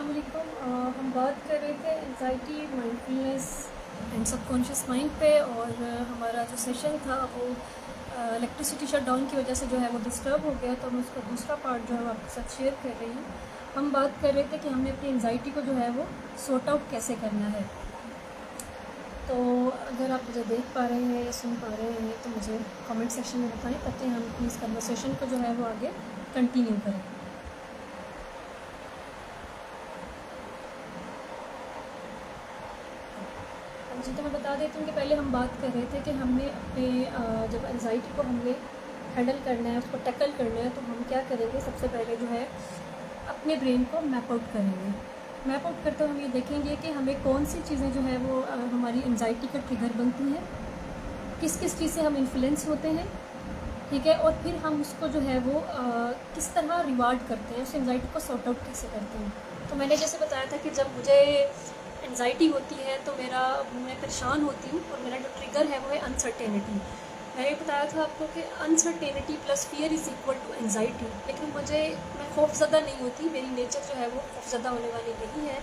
अस्सलामुअलैकुम। हम बात कर रहे थे anxiety, mindfulness and subconscious mind पे। और हमारा जो सेशन था वो इलेक्ट्रिसिटी शट डाउन की वजह से जो है वो डिस्टर्ब हो गया, तो मैं उसका दूसरा पार्ट जो है वो आपके साथ शेयर कर रही हूँ। हम बात कर रहे थे कि हमने अपनी एंजाइटी को जो है वो सॉर्ट आउट कैसे करना है। तो अगर आप मुझे देख पा रहे हैं या सुन पा रहे हैं तो मुझे कमेंट सेक्शन में बताएं, ताकि हम अपनी इस कन्वर्सेशन को जो है वो आगे कंटिन्यू करें। जी, तो मैं बता देती हूँ कि पहले हम बात कर रहे थे कि हमने अपने जब एंजाइटी को हमने हैंडल करना है, उसको टैकल करना है, तो हम क्या करेंगे। सबसे पहले जो है अपने ब्रेन को मैप आउट करेंगे। मैप आउट करते हुए हम ये देखेंगे कि हमें कौन सी चीज़ें जो है वो हमारी एंजाइटी का ट्रिगर बनती हैं, किस किस चीज़ से हम इन्फ्लुएंस होते हैं, ठीक है। और फिर हम उसको जो है वो किस तरह रिवार्ड करते हैं, उस एंजाइटी को सॉर्ट आउट कैसे करते हैं। तो मैंने जैसे बताया था कि जब मुझे एंजाइटी होती है तो मैं परेशान होती हूँ, और मेरा जो ट्रिगर है वो है अनसर्टेनिटी। मैंने बताया था आपको कि uncertainty plus fear is equal to anxiety. लेकिन मैं खौफज़दा नहीं होती, मेरी नेचर जो है वो खौफज़दा होने वाली नहीं है।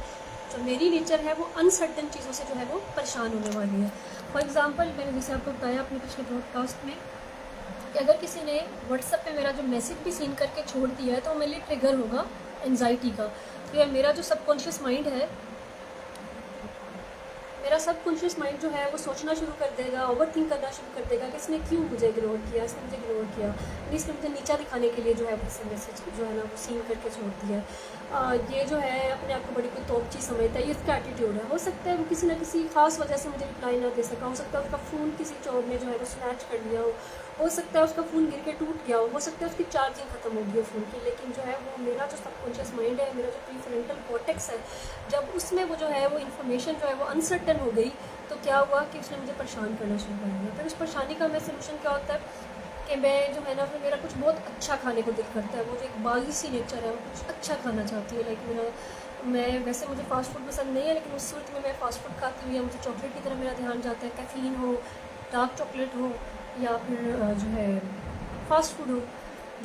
जो मेरी नेचर है वो अनसर्टेन चीज़ों से जो है वो परेशान होने वाली है। फॉर एग्ज़ाम्पल, मैंने जैसे आपको बताया अपने पिछले ब्रॉडकास्ट में कि अगर किसी ने व्हाट्सएप पे मेरा जो मैसेज भी सीन करके छोड़ दिया है तो मेरे लिए ट्रिगर होगा एंजाइटी का। तो यार मेरा जो सबकॉन्शियस माइंड है, मेरा सबकॉन्शियस माइंड जो है वो सोचना शुरू कर देगा, ओवर थिंक करना शुरू कर देगा कि इसने क्यों मुझे इग्नोर किया, इसने मुझे इग्नोर किया, इसने मुझे नीचा दिखाने के लिए जो है वो मैसेज जो है ना वो सीन करके छोड़ दिया है। ये जो है अपने आप को बड़ी कोई तोपची समझता है, ये इसका एटीट्यूड है। हो सकता है वो किसी न किसी खास वजह से मुझे रिप्लाई ना दे सका, हो सकता है उसका फ़ोन किसी चोर ने जो है वो स्नैच कर लिया हो सकता है उसका फ़ोन गिर के टूट गया हो सकता है उसकी चार्जिंग ख़त्म हो गई हो फ़ोन की। लेकिन जो है वो मेरा जो सबकॉन्शियस माइंड है, मेरा जो प्रीफ्रंटल कॉर्टेक्स है, जब उसमें वो जो है वो इन्फॉर्मेशन जो है वो अनसर्टन हो गई, तो क्या हुआ कि उसने मुझे परेशान करना शुरू कर दिया। फिर उस परेशानी का मैं सोल्यूशन क्या होता है कि मैं जो है ना, फिर मेरा कुछ बहुत अच्छा खाने को दिल करता है। वो जो एक बागी सी नेचर है, वो कुछ अच्छा खाना चाहती है। मैं वैसे मुझे फ़ास्ट फूड पसंद नहीं है, लेकिन उस सूरत में मैं फ़ास्ट फूड खाती हूँ या मुझे चॉकलेट की तरफ मेरा ध्यान जाता है, कैफ़ीन हो, डार्क चॉकलेट हो, या फिर जो है फ़ास्ट फूड हो।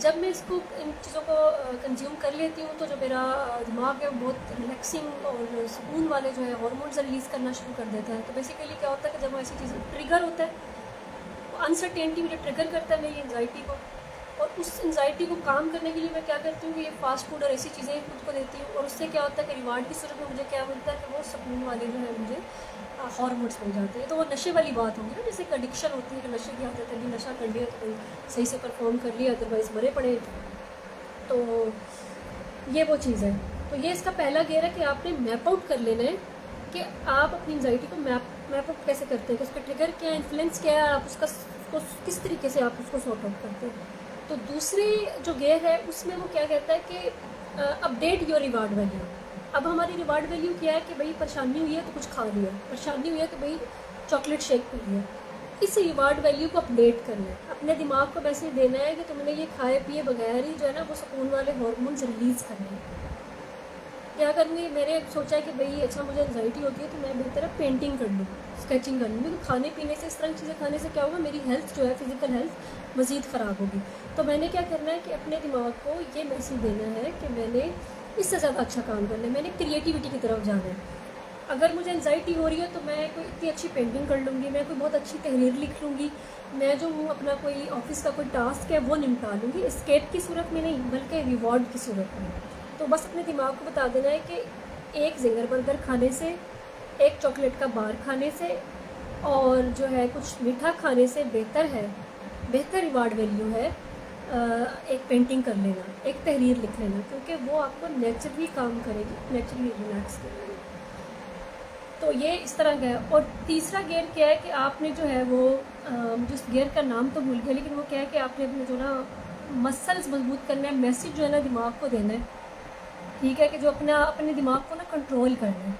जब मैं इसको इन चीज़ों को कंज्यूम कर लेती हूँ तो जो मेरा दिमाग है वो बहुत रिलैक्सिंग और सुकून वाले जो है हार्मोन्स रिलीज़ करना शुरू कर देता है। तो बेसिकली क्या होता है कि जब ऐसी चीज़ ट्रिगर होता है, अनसर्टेनिटी मुझे ट्रिगर करता है मेरी एंजाइटी को, और उस एंजाइटी को काम करने के लिए मैं क्या करती हूँ कि ये फास्ट फूड और ऐसी चीज़ें खुद को देती हूँ। और उससे क्या होता है कि रिवार्ड की सूरत में मुझे क्या मिलता है कि वो सुकून वाले जो है मुझे हार्मोन्स मिल जाते हैं। तो वो नशे वाली बात होगी ना, जैसे एक एडिक्शन होती है कि नशे की आदत है, अभी नशा कर लिया तो भाई सही से परफॉर्म कर लिया, अदरवाइज़ मरे पड़े। तो ये वो चीज़ है। तो ये इसका पहला गेयर है कि आपने मैप आउट कर लेना है कि आप अपनी एंजाइटी को मैप आउट कैसे करते हैं, कि उसका ट्रिगर क्या है, इन्फ्लुएंस क्या है, आप उसको किस तरीके से आप उसको सॉर्ट आउट करते हैं। तो दूसरी जो गेयर है उसमें वो क्या कहता है कि अपडेट योर रिवार्ड वैल्यू। अब हमारी रिवार्ड वैल्यू क्या है कि भाई परेशानी हुई है तो कुछ खा लिया, परेशानी हुई है तो भाई चॉकलेट शेक पी लिया। इस रिवार्ड वैल्यू को अपडेट करना है, अपने दिमाग को वैसे देना है कि तुमने ये खाए पिए बगैर ही जो है ना वो सुकून वाले हार्मोन्स रिलीज़ करने हैं। क्या करूँगी, मैंने सोचा कि भाई अच्छा मुझे एंजाइटी होती है तो मैं बेहतर है पेंटिंग कर लूँ, स्केचिंग कर लूँ, क्योंकि खाने पीने से, इस तरह की चीज़ें खाने से क्या होगा, मेरी हेल्थ जो है फिज़िकल हेल्थ मज़ीद ख़राब होगी। तो मैंने क्या करना है कि अपने दिमाग को ये मैसेज देना है कि मैंने इससे ज़्यादा अच्छा काम करना है, मैंने क्रिएटिविटी की तरफ जाना है। अगर मुझे एंजाइटी हो रही है तो मैं कोई इतनी अच्छी पेंटिंग कर लूँगी, मैं कोई बहुत अच्छी तहरीर लिख लूँगी, मैं जो हूँ अपना कोई ऑफिस का कोई टास्क है वो निपटा लूँगी, एस्केप की सूरत में नहीं बल्कि रिवॉर्ड की सूरत में। तो बस अपने दिमाग को बता देना है कि एक जिंगर बर्गर खाने से, एक चॉकलेट का बार खाने से और जो है कुछ मीठा खाने से बेहतर रिवार्ड वैल्यू है एक पेंटिंग कर लेना, एक तहरीर लिख लेना, क्योंकि वो आपको नेचुरली काम करेगी, नेचुरली रिलैक्स करेगी। तो ये इस तरह का है। और तीसरा गेयर क्या है कि आपने जो है वो मुझे उस गेयर का नाम तो भूल गया, लेकिन वो क्या है कि आपने अपने जो ना मसल्स मजबूत करना है, मैसेज जो है ना दिमाग को देना है, ठीक है, कि जो अपने दिमाग को ना कंट्रोल करना है।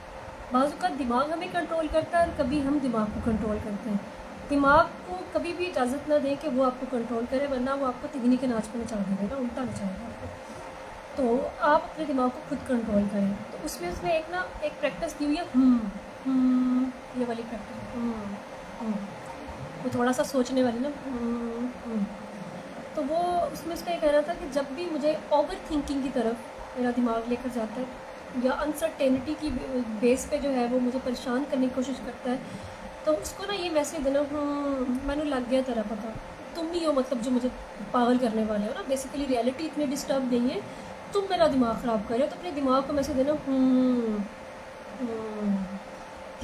बाज़ का दिमाग हमें कंट्रोल करता है और कभी हम दिमाग को कंट्रोल करते हैं। दिमाग को कभी भी इजाज़त ना दें कि वो आपको कंट्रोल करे, वरना वो आपको तिगनी के नाच पर नचा देगा, उल्टा नचाएगा आपको। तो आप अपने दिमाग को खुद कंट्रोल करें। तो उसमें उसने एक प्रैक्टिस दी हुई है, ये वाली प्रैक्टिस, वो थोड़ा सा सोचने वाली ना, तो वो उसमें उसका ये कहना था कि जब भी मुझे ओवर थिंकिंग की तरफ मेरा दिमाग लेकर जाता है या अनसर्टेनिटी की बेस पे जो है वो मुझे परेशान करने की कोशिश करता है, तो उसको ना ये मैसेज देना, मैंने लग गया तेरा पता, तुम ही हो मतलब जो मुझे पागल करने वाले हो ना। बेसिकली रियलिटी इतनी डिस्टर्ब नहीं है, तुम मेरा दिमाग ख़राब कर रहे हो, तो अपने दिमाग को मैसेज देना,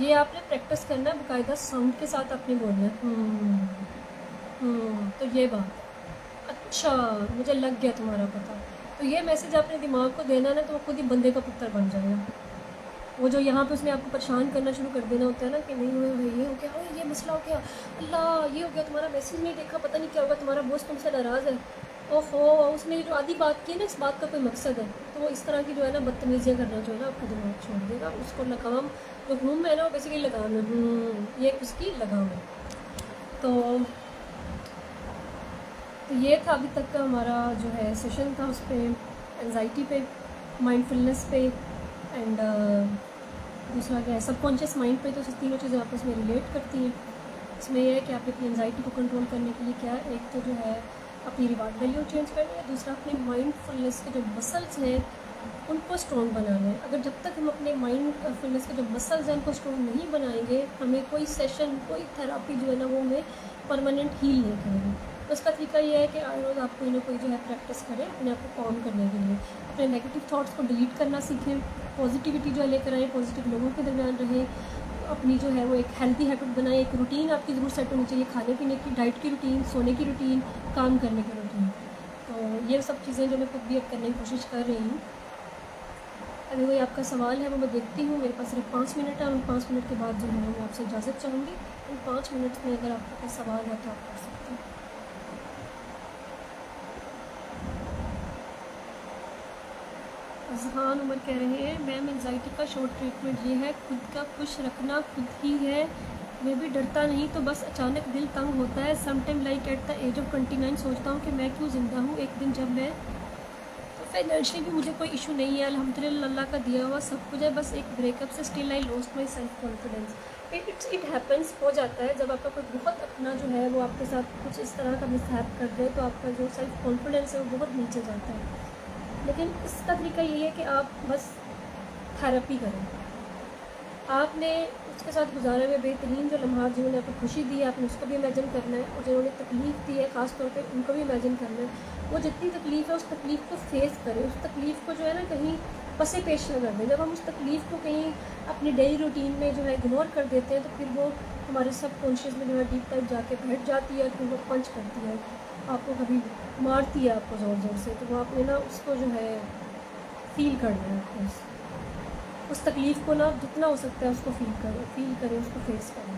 ये आपने प्रैक्टिस करना है, बाकायदा साउंड के साथ आपने बोलना है, तो ये बात, अच्छा मुझे लग गया तुम्हारा पता। तो ये मैसेज आपने दिमाग को देना ना, तो वो खुद ही बंदे का पुत्र बन जाएगा। वो जो यहाँ पे उसने आपको परेशान करना शुरू कर देना होता है ना, कि नहीं हुए ये हो गया, ये मसला हो गया, अल्लाह ये हो गया, तुम्हारा मैसेज नहीं देखा, पता नहीं क्या होगा, तुम्हारा बॉस तुमसे नाराज़ है, ओहो उसने जो आधी बात की है ना, इस बात का कोई मकसद है, तो वो इस तरह की जो है ना बदतमीज़ियाँ करना जो है ना आपका दिमाग छोड़ देगा। उसको लगाम जो घूम है ना, वो बेसिकली लगाम है, ये उसकी लगाम है। तो ये था अभी तक का हमारा जो है सेशन था, उस पर एंजाइटी पे, माइंडफुलनेस पे, एंड दूसरा क्या है सबकॉन्शियस माइंड पे। तो तीनों चीज़ें आपस में रिलेट करती हैं। इसमें यह है कि आप अपनी एंजाइटी को कंट्रोल करने के लिए क्या है, एक तो जो है अपनी रिवार्ड वैल्यू चेंज करनी है, दूसरा अपने माइंडफुलनेस के जो मसल्स हैं उनको स्ट्रॉन्ग बनाना है। अगर जब तक हम अपने माइंडफुलनेस के जो मसल्स हैं उनको स्ट्रॉन्ग नहीं बनाएंगे, हमें कोई सेशन कोई थेरापी जो है ना वो हमें परमानेंट हील नहीं करेगी। तो उसका तरीका ये है कि हर रोज़ आप कोई ना कोई जो है प्रैक्टिस करें अपने आप को काम करने के लिए। अपने नेगेटिव थाट्स को डिलीट करना सीखें, पॉजिटिविटी जो है लेकर आएँ, पॉजिटिव लोगों के दरमियान रहें, अपनी जो है वो एक हेल्दी हैबिट बनाएं। एक रूटीन आपकी ज़रूर सेट होनी चाहिए, खाने पीने की, डाइट की रूटीन, सोने की रूटीन, काम करने की रूटीन। तो ये सब चीज़ें जो मैं खुद भी अब करने की कोशिश कर रही हूँ। अगर कोई आपका सवाल है वो मैं देखती हूँ, मेरे पास सिर्फ 5 मिनट है, उन 5 मिनट के बाद जो है मैं आपसे इजाज़त चाहूँगी। उन 5 मिनट में अगर आपका कोई सवाल है तो आप कर सकते हैं। अजहान उमर कह रहे हैं, मैम एंजाइटी का शॉर्ट ट्रीटमेंट ये है, खुद का खुश रखना खुद ही है, मैं भी डरता नहीं तो बस अचानक दिल तंग होता है। Sometime like at the age of 29 सोचता हूँ कि मैं क्यों ज़िंदा हूँ। एक दिन जब मैं फाइनेंशियली भी मुझे कोई इशू नहीं है, अल्हम्दुलिल्लाह अल्लाह का दिया हुआ सब कुछ है, बस एक ब्रेकअप से still I lost my self confidence. It happens, हो जाता है जब आपका कोई बहुत अपना जो है वो आपके साथ कुछ इस तरह का मिसहैप कर दे, तो आपका जो सेल्फ कॉन्फिडेंस है वो बहुत नीचे जाता है। लेकिन इसका तरीका यही है कि आप बस थेरेपी करें। आपने उसके साथ गुजारे हुए बेहतरीन जो लम्हात जिन्होंने आपको खुशी दी है, आपने उसको भी इमेजिन करना है, और जिन्होंने तकलीफ़ दी है ख़ास तौर पे उनको भी इमेजिन करना है। वो जितनी तकलीफ़ है उस तकलीफ़ को फेस करें, उस तकलीफ़ को जो है ना कहीं पसे पेश न कर दें। जब हम उस तकलीफ़ को कहीं अपनी डेली रूटीन में जो है इग्नोर कर देते हैं, तो फिर वो हमारे सबकॉन्शियस में जो है डीप टाइप जाके बैठ जाती है, फिर वो पंच करती है, आपको कभी मारती है आपको ज़ोर ज़ोर से। तो वो आपने ना उसको जो है फ़ील करना है, आपको उस तकलीफ़ को ना जितना हो सकता है उसको फ़ील करें, उसको फेस करें।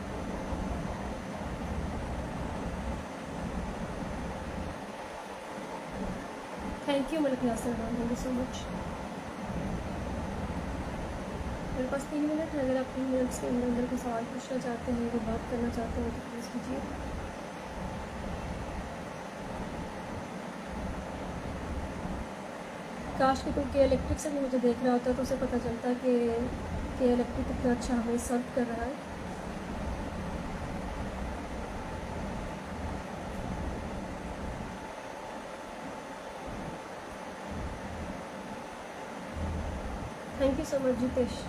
Thank you Malik Yasir Khan, thank you so much. मेरे पास 3 मिनट है, अगर आप 3 मिनट्स के अंदर कोई सवाल पूछना चाहते हैं, कोई बात करना चाहते हैं तो प्लीज़ कीजिए। काश कि कोई के इलेक्ट्रिक से भी मुझे देख रहा होता तो उसे पता चलता कि के इलेक्ट्रिक कितना अच्छा हमें सर्व कर रहा है। Thank you so much Jitesh,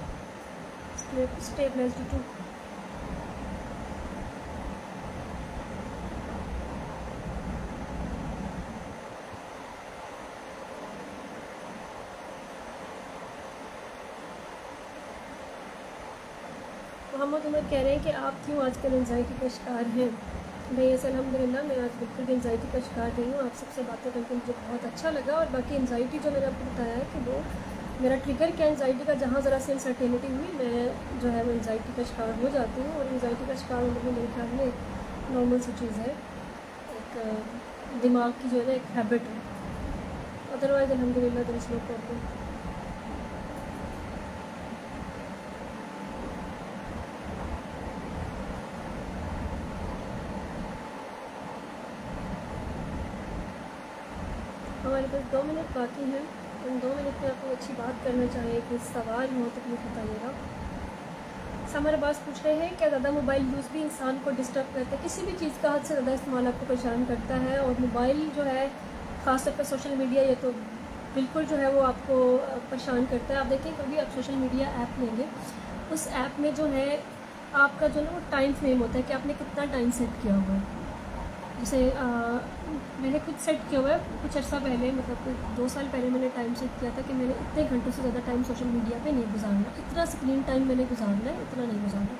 stay blessed too. Mohammad Umar कह रहे हैं कि आप क्यों आजकल एंजाइटी का शिकार हैं। भाई ऐसे अल्हम्दुलिल्लाह मैं आज बिल्कुल भी एंजाइटी का शिकार नहीं हूँ। आप सबसे बातें करके मुझे बहुत अच्छा लगा। और बाकी एंजाइटी जो मैंने आपको बताया है कि वो मेरा ट्रिगर क्या एंजाइटी का, जहाँ ज़रा सी अनसर्टेनिटी हुई मैं जो है वो एंजाइटी का शिकार हो जाती हूँ। और एंजाइटी का शिकार होने में मेरे ख्याल में एक नॉर्मल सी चीज़ है, एक दिमाग की जो है ना एक हैबिट है। अदरवाइज़ अल्हम्दुलिल्लाह देयर इज़ नो प्रॉब्लम। हमारे पास 2 मिनट बाकी हैं। उन 2 मिनट में आपको अच्छी बात करना चाहिए, कि सवाल हो तो प्लीज़ बताइएगा। समर अब्बास पूछ रहे हैं क्या ज़्यादा मोबाइल यूज़ भी इंसान को डिस्टर्ब करता है। किसी भी चीज़ का हद से ज़्यादा इस्तेमाल आपको परेशान करता है। और मोबाइल जो है ख़ास तौर पर सोशल मीडिया, ये तो बिल्कुल जो है वो आपको परेशान करता है। आप देखिए कभी आप सोशल मीडिया ऐप लेंगे, उस ऐप में जो है आपका जो ना वो टाइम फ्रेम होता है कि आपने कितना टाइम सेट किया हुआ है। जैसे मैंने खुद सेट किया हुआ है कुछ अर्सा पहले, मतलब 2 साल पहले मैंने टाइम सेट किया था कि मैंने इतने घंटों से ज़्यादा टाइम सोशल मीडिया पे नहीं गुजारना, इतना स्क्रीन टाइम मैंने गुजारना है, इतना नहीं गुजारना।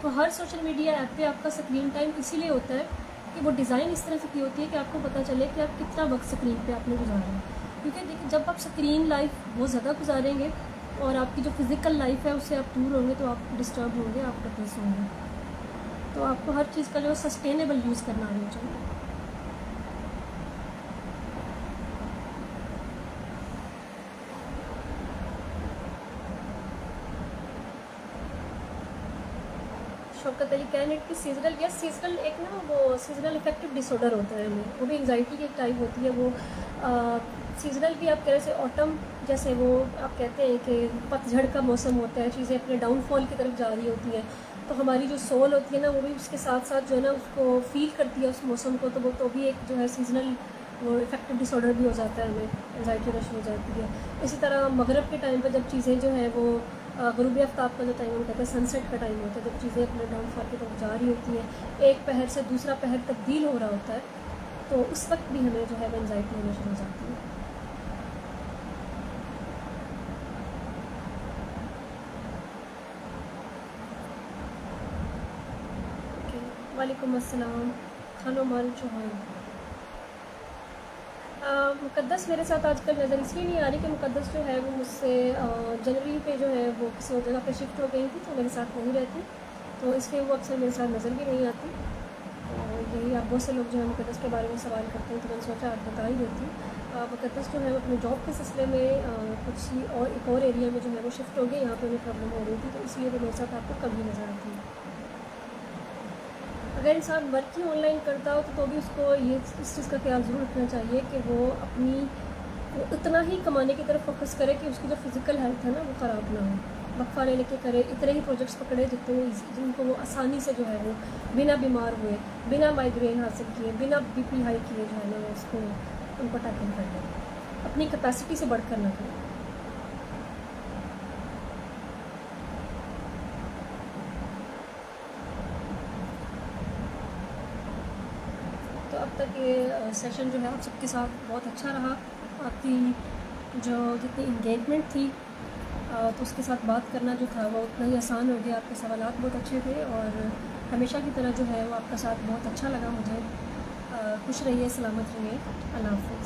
तो हर सोशल मीडिया ऐप पे आपका स्क्रीन टाइम इसीलिए होता है कि वो डिज़ाइन इस तरह से की होती है कि आपको पता चले कि आप कितना वक्त स्क्रीन पे आपने गुजारा है। क्योंकि देखिए जब आप स्क्रीन लाइफ बहुत ज़्यादा गुजारेंगे और आपकी जो फिज़िकल लाइफ है उससे आप दूर होंगे तो आप डिस्टर्ब होंगे, आप डिप्रेस होंगे। तो आपको हर चीज़ का जो सस्टेनेबल यूज़ करना आना चाहिए। शौकत अली कैन इट कि सीजनल, यस सीजनल एक ना वो सीजनल इफेक्टिव डिसऑर्डर होता है हमें, वो भी एंजाइटी की एक टाइप होती है वो। सीजनल भी आप कह रहे से ऑटम, जैसे वो आप कहते हैं कि पतझड़ का मौसम होता है, चीज़ें अपने डाउनफॉल की तरफ जा रही होती हैं, तो हमारी जो सोल होती है ना वो भी उसके साथ साथ जो है ना उसको फील करती है उस मौसम को, तो वो तो भी एक जो है सीजनल वो इफेक्टिव डिसऑर्डर भी हो जाता है, हमें एंजाइटी रश हो जाती है। इसी तरह मगरब के टाइम पर जब चीज़ें जो है वो गुरूब आफ्ताब का जो टाइम हम कहते हैं सनसेट का टाइम होता है, जब चीज़ें अपने डाउनफॉल की तरफ जा रही होती हैं, एक पहर से दूसरा पहर तब्दील हो रहा होता है, तो उस वक्त भी हमें जो है वो एंजाइटी होनी शुरू हो जाती है। ओके, वालेकुम अस्सलाम। खानोमान चौहान। मुक़द्दस मेरे साथ आजकल नज़र इसलिए नहीं आ रही कि मुक़द्दस जो है वो मुझसे जनवरी पे जो है वो किसी और जगह पे शिफ्ट हो गई थी, तो मेरे साथ नहीं रहती, तो इसलिए वो अक्सर मेरे साथ नज़र भी नहीं आती। तो यही आप बहुत से लोग जो है मुक़द्दस के बारे में सवाल करते हैं, तो मैंने सोचा आप बता ही देती। मुक़द्दस जो है वो अपने जॉब के सिलसिले में कुछ ही और एक और एरिया में जो है वो शिफ्ट हो गई, यहाँ पे उन्हें प्रॉब्लम हो रही थी, तो इसलिए वो मेरे साथ आपको कम ही नज़र आती है। अगर इंसान वर्क ही ऑनलाइन करता हो तो भी उसको ये इस चीज़ का ख्याल ज़रूर रखना चाहिए कि वो अपनी वो इतना ही कमाने की तरफ फोकस करे कि उसकी जो फिज़िकल हेल्थ है ना वो ख़राब ना हो। वक्फा ले लेके करे, इतने ही प्रोजेक्ट्स पकड़े जिनको वो आसानी से जो है वो बिना बीमार हुए, बिना माइग्रेन हासिल किए, बिना बीपी हाई किए जो है ना उसको उनको टैकल कर ले, अपनी कैपेसिटी से बढ़कर ना करें। तो अब तक ये सेशन जो है आप सबके साथ बहुत अच्छा रहा। आपकी जो जितनी इंगेजमेंट थी तो उसके साथ बात करना जो था वो उतना ही आसान हो गया। आपके सवालात बहुत अच्छे थे और हमेशा की तरह जो है वो आपका साथ बहुत अच्छा लगा मुझे। खुश रहिए, सलामत रहिए। अल्लाह हाफ़िज़।